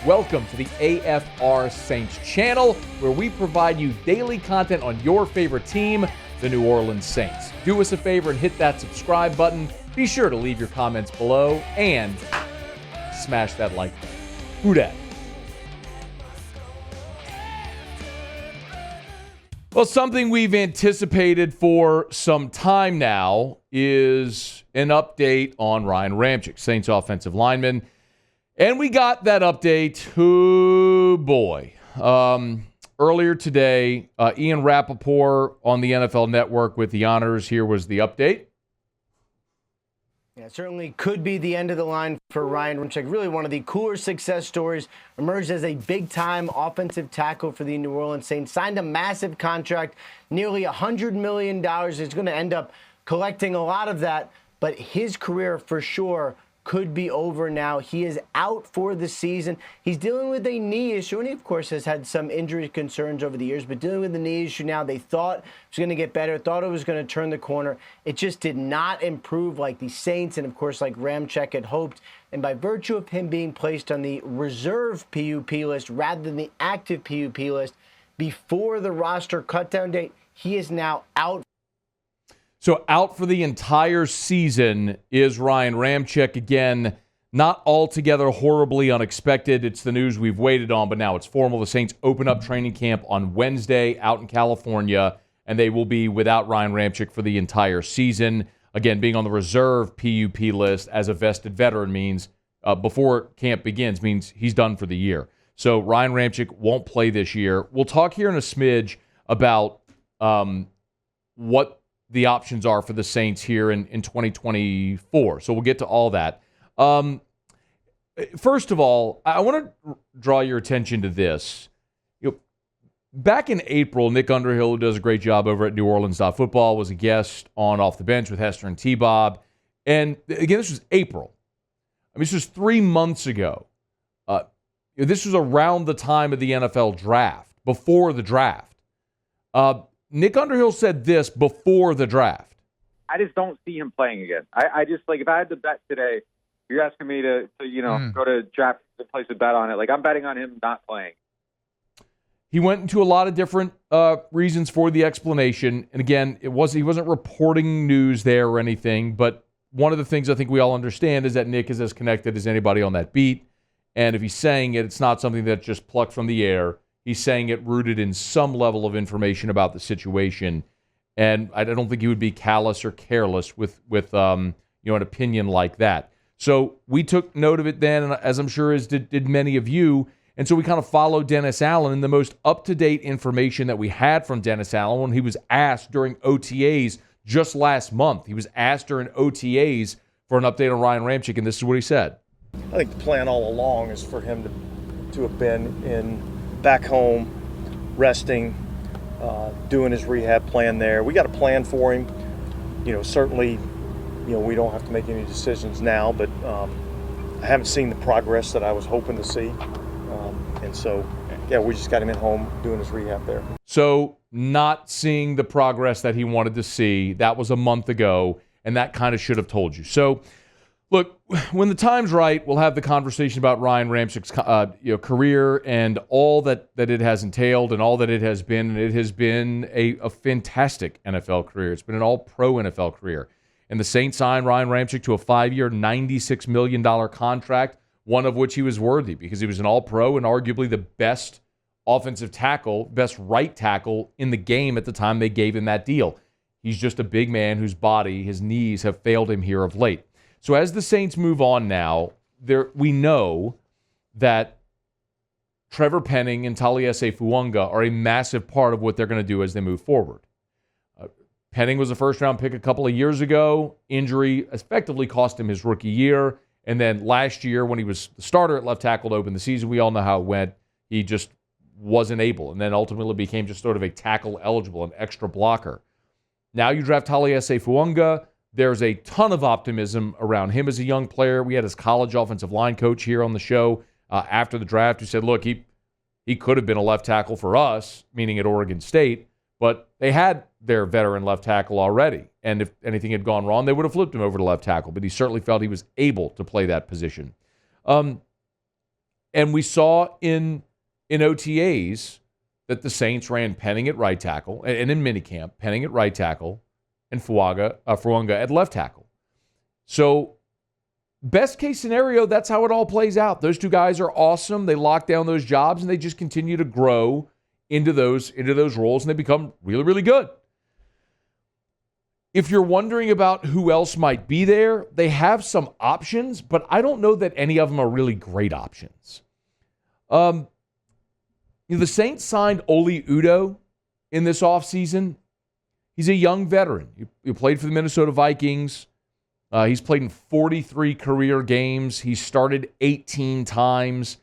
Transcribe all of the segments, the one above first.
Welcome to the AFR Saints channel, where we provide you daily content on your favorite team, the New Orleans Saints. Do us a favor and hit that subscribe button. Be sure to leave your comments below and smash that like button. Who dat? Well, something we've anticipated for some time now is an update on Ryan Ramczyk, Saints offensive lineman. And we got that update. Oh, boy. Earlier today, Ian Rappaport on the NFL Network with the honors. Here was the update. Yeah, it certainly could be the end of the line for Ryan Ramczyk. Really one of the cooler success stories. Emerged as a big-time offensive tackle for the New Orleans Saints. Signed a massive contract, nearly $100 million. He's going to end up collecting a lot of that. But his career, for sure, could be over now. He is out for the season. He's dealing with a knee issue, and he, of course, has had some injury concerns over the years, but dealing with the knee issue now. They thought it was going to get better, thought it was going to turn the corner. It just did not improve like the Saints and, of course, like Ramczyk had hoped. And by virtue of him being placed on the reserve PUP list rather than the active PUP list before the roster cutdown date, he is now out. So out for the entire season is Ryan Ramczyk. Again, not altogether horribly unexpected. It's the news we've waited on, but now it's formal. The Saints open up training camp on Wednesday out in California, and they will be without Ryan Ramczyk for the entire season. Again, being on the reserve PUP list as a vested veteran means before camp begins means he's done for the year. So Ryan Ramczyk won't play this year. We'll talk here in a smidge about what the options are for the Saints here in 2024. So we'll get to all that. First of all, I want to draw your attention to this. Back in April, Nick Underhill, who does a great job over at New Orleans Football, was a guest on Off the Bench with Hester and T-Bob. And again, this was April. I mean, this was 3 months ago. This was around the time of the NFL draft, before the draft. Nick Underhill said this before the draft. I just don't see him playing again. I just, like, if I had to bet today, you're asking me to go to draft and place a bet on it. Like, I'm betting on him not playing. He went into a lot of different reasons for the explanation. And again, he wasn't reporting news there or anything, but one of the things I think we all understand is that Nick is as connected as anybody on that beat. And if he's saying it, it's not something that's just plucked from the air. He's saying it rooted in some level of information about the situation. And I don't think he would be callous or careless with an opinion like that. So we took note of it then, and as I'm sure as did many of you. And so we kind of followed Dennis Allen. And the most up-to-date information that we had from Dennis Allen when he was asked during OTAs just last month. He was asked during OTAs for an update on Ryan Ramczyk, and this is what he said. I think the plan all along is for him to have been back home, resting, doing his rehab plan there. We got a plan for him. Certainly, we don't have to make any decisions now, but I haven't seen the progress that I was hoping to see. And so, we just got him at home doing his rehab there. So not seeing the progress that he wanted to see, that was a month ago, and that kind of should have told you. So, look, when the time's right, we'll have the conversation about Ryan Ramczyk's career and all that it has entailed and all that it has been. And it has been a fantastic NFL career. It's been an all-pro NFL career. And the Saints signed Ryan Ramczyk to a 5-year, $96 million contract, one of which he was worthy because he was an all-pro and arguably the best offensive tackle, best right tackle in the game at the time they gave him that deal. He's just a big man whose body, his knees have failed him here of late. So as the Saints move on now, we know that Trevor Penning and Taliese Fuaga are a massive part of what they're going to do as they move forward. Penning was a first-round pick a couple of years ago. Injury effectively cost him his rookie year. And then last year, when he was the starter at left tackle to open the season, we all know how it went. He just wasn't able, and then ultimately became just sort of a tackle-eligible, an extra blocker. Now you draft Taliese Fuaga. There's a ton of optimism around him as a young player. We had his college offensive line coach here on the show after the draft who said, look, he could have been a left tackle for us, meaning at Oregon State, but they had their veteran left tackle already. And if anything had gone wrong, they would have flipped him over to left tackle. But he certainly felt he was able to play that position. And we saw in OTAs that the Saints ran Penning at right tackle, and in minicamp, Penning at right tackle, and Fuaga at left tackle. So best case scenario, that's how it all plays out. Those two guys are awesome. They lock down those jobs, and they just continue to grow into those roles, and they become really, really good. If you're wondering about who else might be there, they have some options, but I don't know that any of them are really great options. The Saints signed Oli Udoh in this offseason. He's a young veteran. He played for the Minnesota Vikings. He's played in 43 career games. He started 18 times,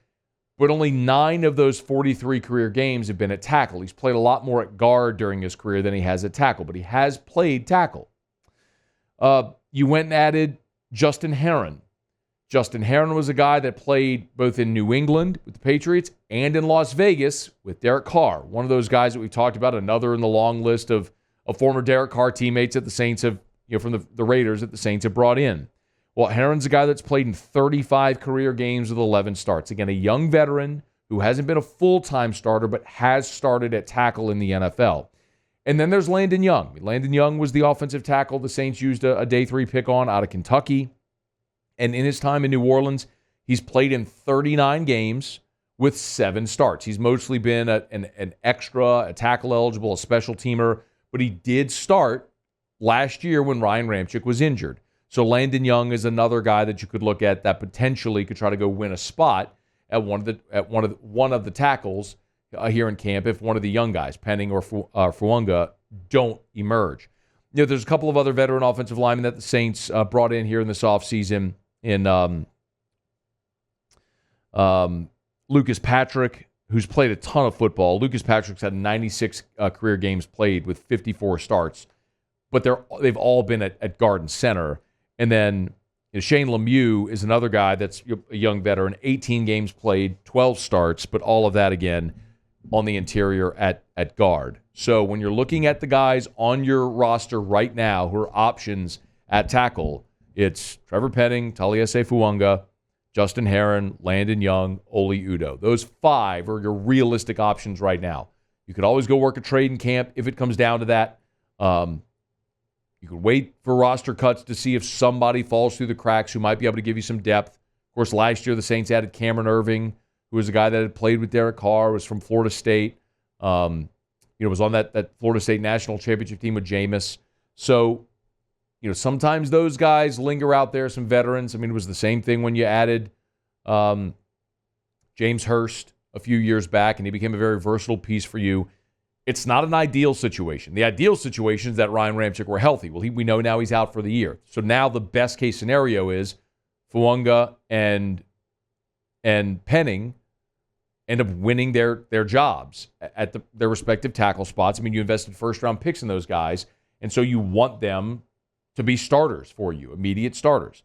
but only 9 of those 43 career games have been at tackle. He's played a lot more at guard during his career than he has at tackle, but he has played tackle. You went and added Justin Herron. Justin Herron was a guy that played both in New England with the Patriots and in Las Vegas with Derek Carr. One of those guys that we talked about, another in the long list of former Derek Carr teammates that the Saints have, from the Raiders that the Saints have brought in. Well, Herron's a guy that's played in 35 career games with 11 starts. Again, a young veteran who hasn't been a full-time starter but has started at tackle in the NFL. And then there's Landon Young. Landon Young was the offensive tackle the Saints used a day 3 pick on out of Kentucky. And in his time in New Orleans, he's played in 39 games with 7 starts. He's mostly been an extra, a tackle eligible, a special teamer, but he did start last year when Ryan Ramczyk was injured. So Landon Young is another guy that you could look at that potentially could try to go win a spot at one of the tackles here in camp if one of the young guys, Penning or Fuaga, don't emerge. There's a couple of other veteran offensive linemen that the Saints brought in here in this offseason in Lucas Patrick, who's played a ton of football. Lucas Patrick's had 96 career games played with 54 starts, but they've all been at guard and center. And then Shane Lemieux is another guy that's a young veteran, 18 games played, 12 starts, but all of that, again, on the interior at guard. So when you're looking at the guys on your roster right now who are options at tackle, it's Trevor Penning, Taliese Fuaga, Justin Herron, Landon Young, Oli Udoh. Those 5 are your realistic options right now. You could always go work a trade in camp if it comes down to that. You could wait for roster cuts to see if somebody falls through the cracks who might be able to give you some depth. Of course, last year the Saints added Cameron Irving, who was a guy that had played with Derek Carr, was from Florida State. Was on that Florida State national championship team with Jameis. So, sometimes those guys linger out there, some veterans. I mean, it was the same thing when you added James Hurst a few years back, and he became a very versatile piece for you. It's not an ideal situation. The ideal situation is that Ryan Ramczyk were healthy. Well, we know now he's out for the year. So now the best case scenario is Fuaga and Penning end up winning their jobs at their respective tackle spots. I mean, you invested first-round picks in those guys, and so you want them to be starters for you, immediate starters.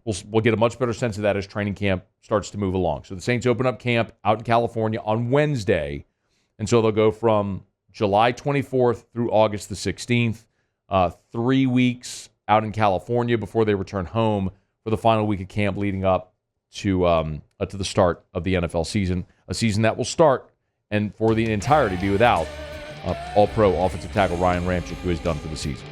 We'll get a much better sense of that as training camp starts to move along. So the Saints open up camp out in California on Wednesday, and so they'll go from July 24th through August the 16th, 3 weeks out in California before they return home for the final week of camp leading up to the start of the NFL season, a season that will start and for the entirety be without All-Pro offensive tackle Ryan Ramczyk, who is done for the season.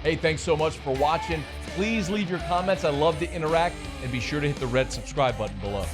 Hey, thanks so much for watching. Please leave your comments. I love to interact, and be sure to hit the red subscribe button below.